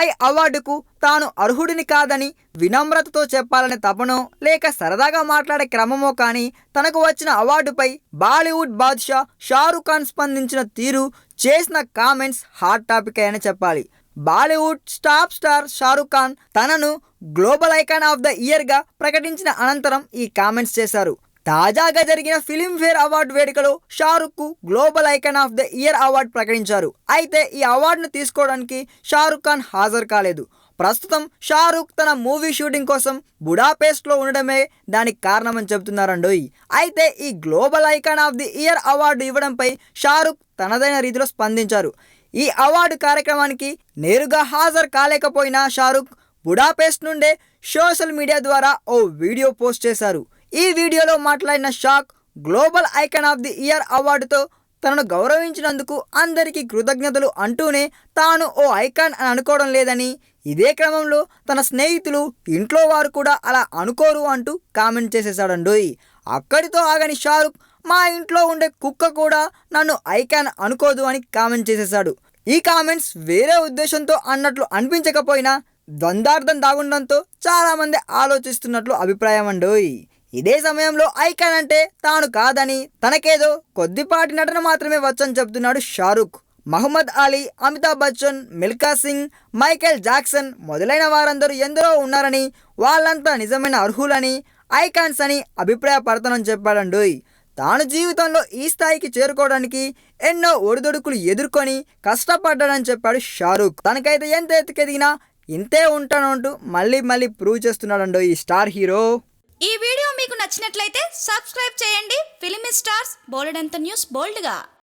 స్థాయి అవార్డుకు తాను అర్హుడిని కాదని వినమ్రతతో చెప్పాలనే తపనో లేక సరదాగా మాట్లాడే క్రమమో కానీ తనకు వచ్చిన అవార్డుపై బాలీవుడ్ బాద్షా షారుఖ్ ఖాన్ స్పందించిన తీరు, చేసిన కామెంట్స్ హాట్ టాపిక్ అని చెప్పాలి. బాలీవుడ్ టాప్ స్టార్ షారుఖ్ ఖాన్ తనను గ్లోబల్ ఐకాన్ ఆఫ్ ద ఇయర్గా ప్రకటించిన అనంతరం ఈ కామెంట్స్ చేశారు. తాజాగా జరిగిన ఫిలింఫేర్ అవార్డు వేడుకలో షారుఖ్కు global icon of the year award ప్రకటించారు. అయితే ఈ అవార్డును తీసుకోవడానికి షారుఖ్ ఖాన్ హాజరు కాలేదు. ప్రస్తుతం షారుఖ్ తన మూవీ షూటింగ్ కోసం బుడాపెస్ట్లో ఉండడమే దానికి కారణమని చెబుతున్నారండోయ్. అయితే ఈ global icon of the year award ఇవ్వడంపై షారుఖ్ తనదైన రీతిలో స్పందించారు. ఈ అవార్డు కార్యక్రమానికి నేరుగా హాజరు కాలేకపోయినా షారుఖ్ బుడాపెస్ట్ నుండే సోషల్ మీడియా ద్వారా ఓ వీడియో పోస్ట్ చేశారు. ఈ వీడియోలో మాట్లాడిన షాక్ global icon of the year అవార్డుతో తనను గౌరవించినందుకు అందరికీ కృతజ్ఞతలు అంటూనే తాను ఓ ఐకాన్ అని అనుకోవడం లేదని, ఇదే క్రమంలో తన స్నేహితులు, ఇంట్లో వారు కూడా అలా అనుకోరు అంటూ కామెంట్ చేసేసాడండోయ్. అక్కడితో ఆగని షారుఖ్ మా ఇంట్లో ఉండే కుక్క కూడా నన్ను ఐకాన్ అనుకోదు అని కామెంట్ చేసేశాడు. ఈ కామెంట్స్ వేరే ఉద్దేశంతో అన్నట్లు అనిపించకపోయినా ద్వంద్వార్థం దాగుండంతో చాలామంది ఆలోచిస్తున్నట్లు అభిప్రాయం అండోయ్. ఇదే సమయంలో ఐకాన్ అంటే తాను కాదని, తనకేదో కొద్దిపాటి నటన మాత్రమే వచ్చని చెబుతున్నాడు షారుఖ్. మహమ్మద్ అలీ, అమితాబ్ బచ్చన్, మిల్కా సింగ్, మైకేల్ జాక్సన్ మొదలైన వారందరూ ఎందరో ఉన్నారని, వాళ్ళంతా నిజమైన అర్హులని, ఐకాన్స్ అని అభిప్రాయపడతానని చెప్పాడండోయ్. తాను జీవితంలో ఈ స్థాయికి చేరుకోవడానికి ఎన్నో ఒడిదొడుకులు ఎదుర్కొని కష్టపడ్డాడని చెప్పాడు షారుఖ్. తనకైతే ఎంత ఎత్తుకెదిగినా ఇంతే ఉంటానంటూ మళ్ళీ ప్రూవ్ చేస్తున్నాడండో ఈ స్టార్ హీరో. ఈ వీడియో మీకు నచ్చినట్లయితే సబ్స్క్రైబ్ చేయండి. ఫిలిమి స్టార్స్ బోలెడంత న్యూస్ బోల్డ్గా.